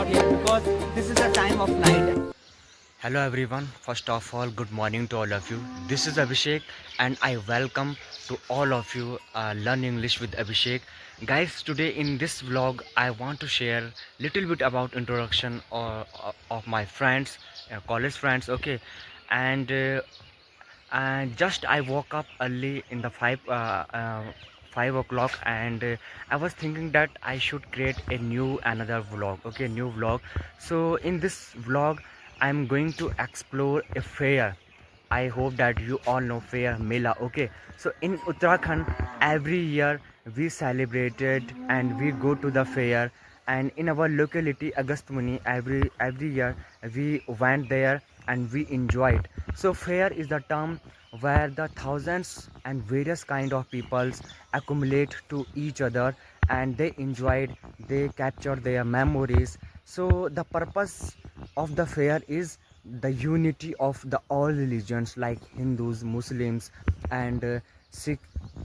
here because this is the time of night. Hello everyone, first of all, good morning to all of you. This is Abhishek and I welcome to all of you Learn English with Abhishek. Guys, today in this vlog I want to share little bit about introduction of my friends, college friends, okay? And just I woke up early in the 5 o'clock and I was thinking that I should create a another vlog, okay, new vlog. So in this vlog I'm going to explore a fair. I hope that you all know fair Mela, okay? So in Uttarakhand every year we celebrated and we go to the fair, and in our locality Agastmuni every year we went there and we enjoyed. So fair is the term where the thousands and various kind of peoples accumulate to each other and they enjoyed, they captured their memories. So the purpose of the fair is the unity of the all religions like Hindus, Muslims, and Sikh.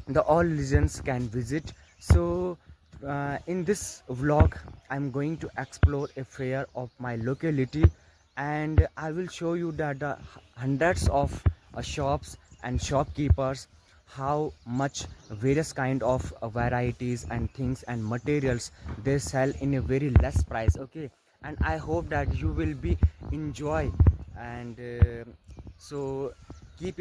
The all religions can visit. So in this vlog I'm going to explore a fair of my locality, and I will show you that the hundreds of shops and shopkeepers, how much various kind of varieties and things and materials they sell in a very less price, okay? And I hope that you will be enjoy, and so keep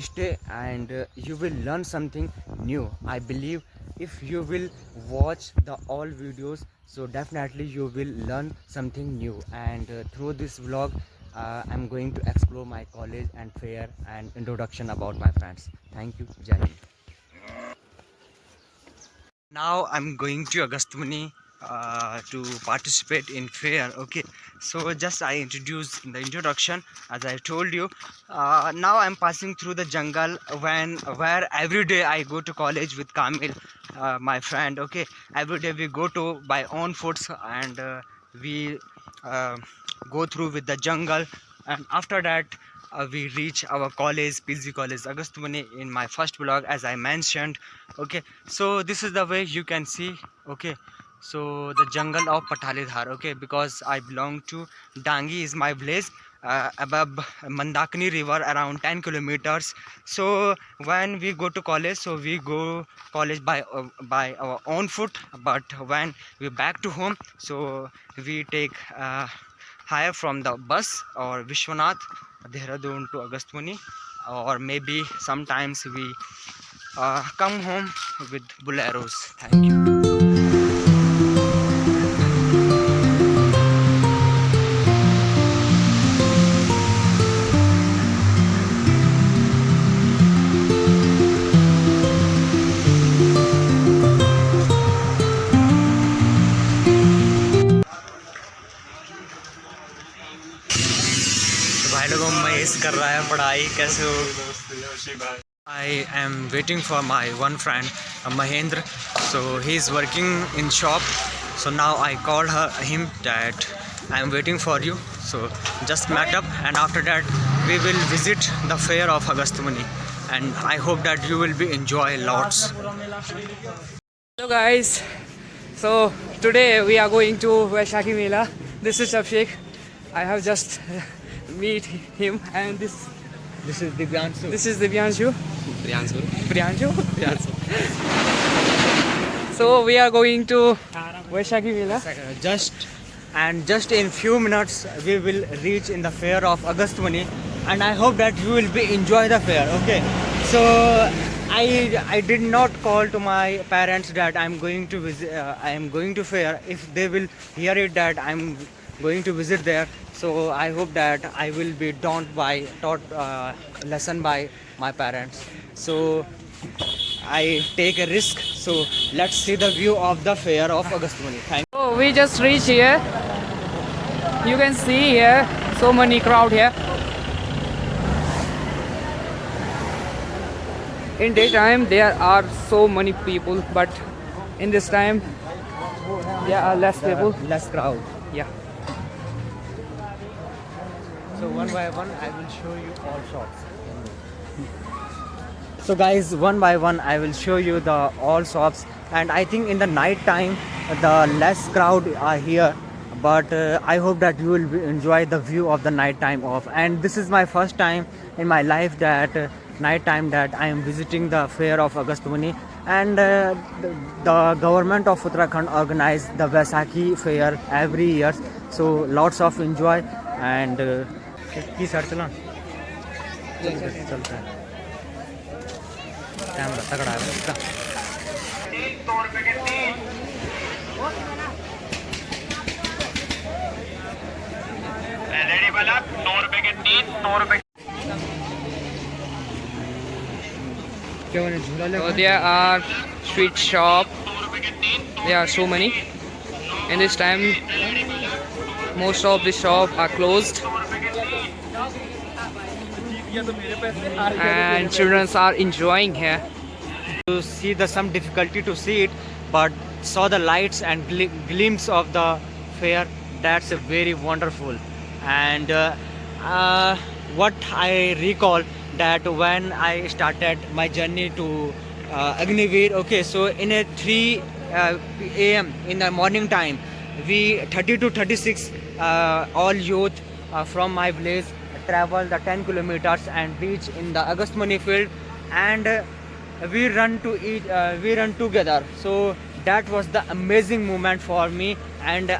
stay, and you will learn something new. I believe if you will watch the all videos, so definitely you will learn something new. And through this vlog I'm going to explore my college and fair and introduction about my friends. Thank you. Jai Hind. Now I'm going to Agastmuni to participate in fair, okay? So just I introduced in the introduction, as I told you, now I'm passing through the jungle where every day I go to college with Kamil, my friend, okay? Every day we go to by own foots, and we uh, go through with the jungle, and after that we reach our college, PG College Agastmuni, in my first vlog as I mentioned, okay? So this is the way you can see, okay? So the jungle of Patalidhar, okay? Because I belong to Dangi is my village, above Mandakini river, around 10 kilometers. So when we go to college, so we go college by our own foot, but when we back to home, so we take hire from the bus or Vishwanath, Dehradun to Agastmuni, or maybe sometimes we come home with boleros. Thank you. तो भाई लोगों महेश कर रहा है पढ़ाई, कैसे हो? I am waiting for my one friend Mahendra, so he is working in shop. So now I called him that I am waiting for you. So just met up, and after that we will visit the fair of Agastmuni, and I hope that you will be enjoy lots. Hello guys, so today we are going to Vaishakhi Mela. This is Abhishek. I have just meet him, and This is Divyanshu. this is Divyanshu. Priyanshu. So we are going to Vaishakhi Mela. Just in few minutes we will reach in the fair of Agastmuni, and I hope that you will be enjoy the fair, okay? So I did not call to my parents that I'm going to visit, I am going to fair. If they will hear it that I'm going to visit there, so I hope that I will be taught lesson by my parents. So I take a risk. So let's see the view of the fair of Agastmuni. Thank So we just reached here. You can see here so many crowd here. In daytime there are so many people, but in this time there are less people. less crowd. Yeah. So one by one I will show you all shops. So guys, one by one I will show you the all shops, and I think in the night time the less crowd are here, but I hope that you will enjoy the view of the night time off. And this is my first time in my life that night time that I am visiting the fair of Agastmuni. And the government of Uttarakhand organize the Vaisakhi fair every year, so lots of enjoy. And की sir चला चलता है camera तगड़ा है इसका क्या मैंने झूला ले So there are street shop. There are so many. In this time, most of the shop are closed, and children are enjoying here. to see the some difficulty to see it, but saw the lights and glimpse of the fair. That's a very wonderful. And what I recall that when I started my journey to Agniveer, okay, so in a 3 a.m. in the morning time, we 30 to 36 all youth from my village travel the 10 kilometers and reach in the Agastmuni field, and we run to eat we run together. So that was the amazing moment for me. And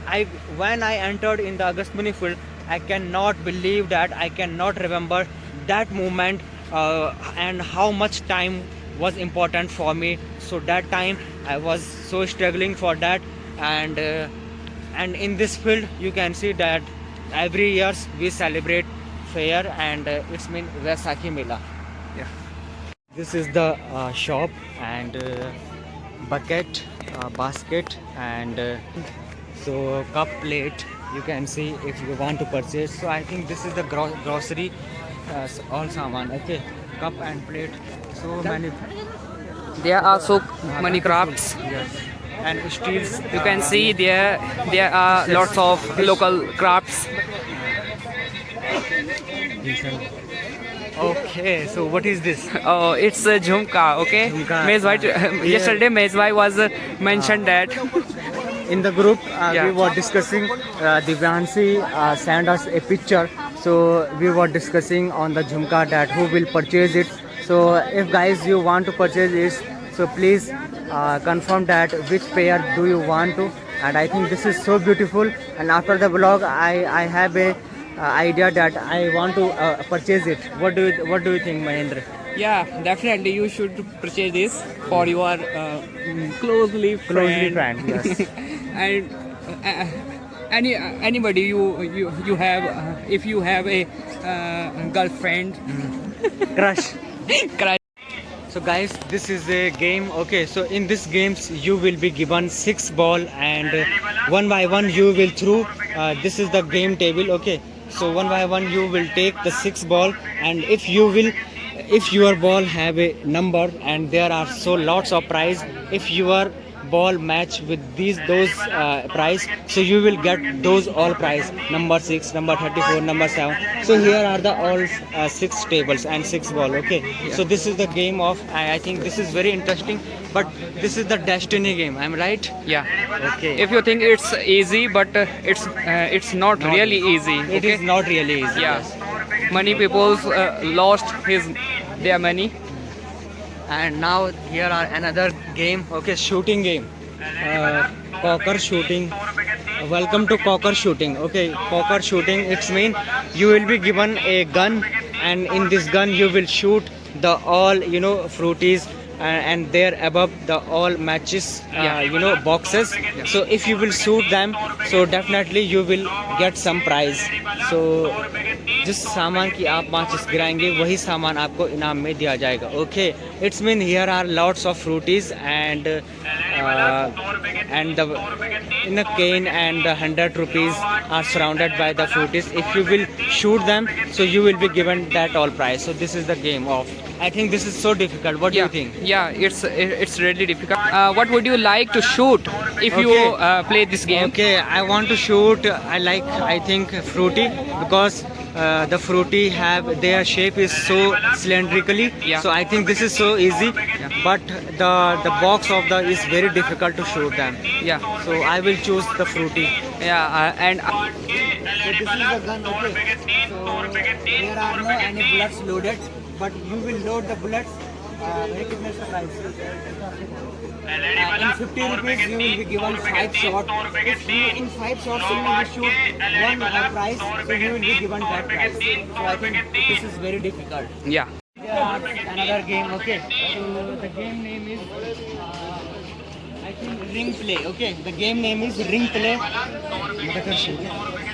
when I entered in the Agastmuni field, I cannot believe that, I cannot remember that moment, and how much time was important for me. So that time I was so struggling for that. And in this field you can see that every year we celebrate fair, and it's mean Vaisakhi Mela. Yeah. This is the shop, and bucket, basket, and so cup, plate. You can see if you want to purchase. So I think this is the grocery, all saman. Okay, cup and plate. So many. There are so many crafts. Yes. And steels. You can see there are lots of local crafts. Okay, so what is this? Oh, it's a jhumka. Okay. Jhumka. Mezbhai, yesterday Mezbhai was mentioned that. In the group, Yeah. we were discussing. Divyanshi sent us a picture, so we were discussing on the jhumka that who will purchase it. So if guys you want to purchase it, so please confirm that which pair do you want to. And I think this is so beautiful. And after the vlog, I have a idea that I want to purchase it. What do you think, Mahendra? Yeah, definitely you should purchase this for your closely friend, yes. And anybody you have if you have a girlfriend, Crush. crush. So guys, this is a game. Okay, so in this games you will be given 6 ball, and one by one you will throw. This is the game table. Okay, so one by one you will take the 6 ball, and if your ball have a number, and there are so lots of prize, if your ball match with those prize, so you will get those all prize, number 6, number 34, number 7. So here are the all 6 tables and 6 ball. Okay, so this is the game of, I think this is very interesting, but this is the destiny game, I'm right? Yeah. Okay, If you think it's easy, but it's not really easy. it is not really easy. Yeah. Many people lost their money. And now here are another game. Okay, shooting game, cocker shooting. Welcome to cocker shooting. Okay, cocker shooting, it's mean you will be given a gun, and in this gun you will shoot the all fruities, and there above the all matches, boxes. So if you will shoot them, so definitely you will get some prize. So जिस सामान की आप माचिस गिराएंगे वही सामान आपको इनाम में दिया जाएगा. Okay, it's mean here are lots of fruities, and the in a cane, and the 100 rupees are surrounded by the fruities. If you will shoot them, so you will be given that all prize. So this is the game of. I think this is so difficult. What do you think? Yeah, it's really difficult. What would you like to shoot if you play this game? Okay, I want to shoot. I think fruity, because the fruity have their shape is so cylindrically. Yeah. So I think this is so easy. But the box of the is very difficult to shoot them. Yeah, So I will choose the fruity. yeah, and So this is the gun, okay. So there are no any bullets loaded, but you will load the bullets. Very goodness price. In 50 rupees you will be given 5 shots. If you in 5 shots you will shoot one prize, so you will be given that prize. So I think this is very difficult. yeah, There are another game, okay. So the game name is I think ring play, okay. The game name is ring play.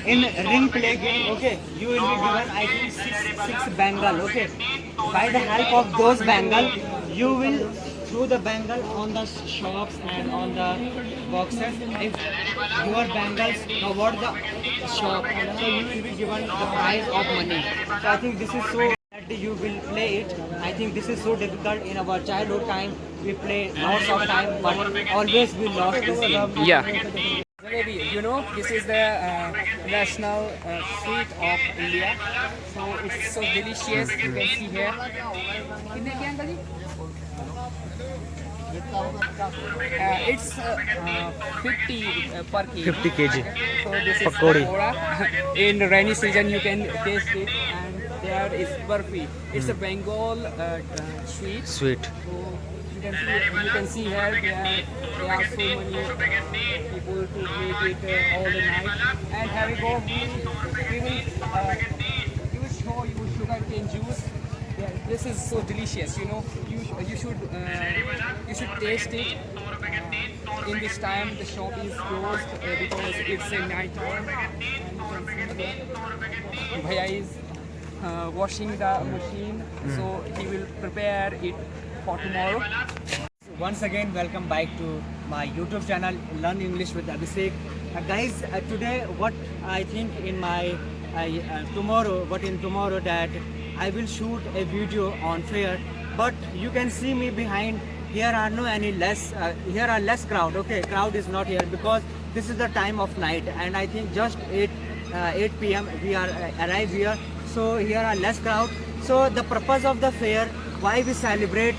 In ring play game, okay, you will be given I think six bangle, okay. By the help of those bangle, you will throw the bangle on the shops and on the boxes. If your bangles cover the shop, so you will be given the prize of money. So I think this is so that you will play it. I think this is so difficult in our childhood time. We play lots of time, but always we lost this game. yeah. Jalebi, you know, this is the national sweet of India. So it's so delicious. You can see here. कितने की uncle ji? It's 50 per kg. 50 kg. So this is Pakodi. pakora. In rainy season you can taste it, and there is burfi. It's a Bengal sweet. Sweet. So you can see here there are so many people to make it all the night. And here we go. We will show you sugar cane juice. Yeah, this is so delicious. You know, you should taste it. In this time, the shop is closed because it's a night time. And you can see Bhaiya is washing the machine, so he will prepare it for tomorrow. Once again, welcome back to my YouTube channel, Learn English with Abhishek. Guys, today what I think in my tomorrow that I will shoot a video on fair, but you can see me behind. Here are no any less. Here are less crowd. Okay, crowd is not here because this is the time of night, and I think just 8 p.m. we are arrive here. So here are less crowd. So the purpose of the fair, why we celebrate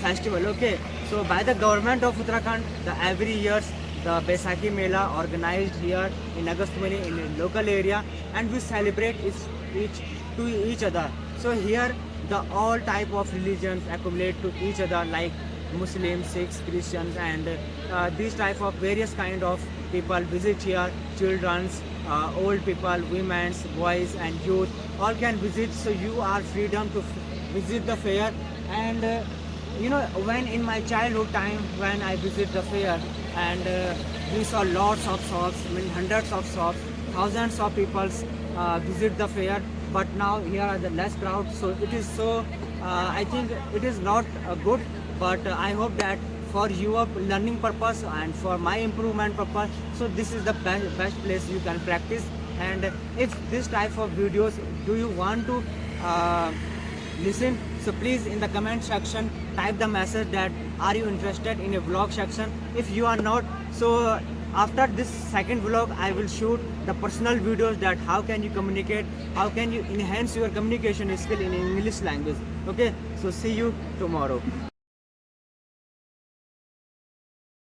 festival, okay. So by the government of Uttarakhand, every years the Baisakhi Mela organized here in Agastmani in a local area, and we celebrate each other. So here the all type of religions accumulate to each other, like Muslims, Sikhs, Christians, and these type of various kind of people visit here. Children's, old people, women's, boys, and youth all can visit. So you are freedom to visit the fair. And you know, when in my childhood time when I visit the fair, and we saw lots of shops, I mean hundreds of shops, thousands of people visit the fair. But now here are the less crowd, so it is so I think it is not good, but I hope that for your learning purpose and for my improvement purpose, so this is the best place you can practice. And if this type of videos do you want to listen, so please in the comment section type the message that are you interested in a vlog section. If you are not, so after this second vlog I will shoot the personal videos that how can you communicate, how can you enhance your communication skill in English language. Okay, so see you tomorrow.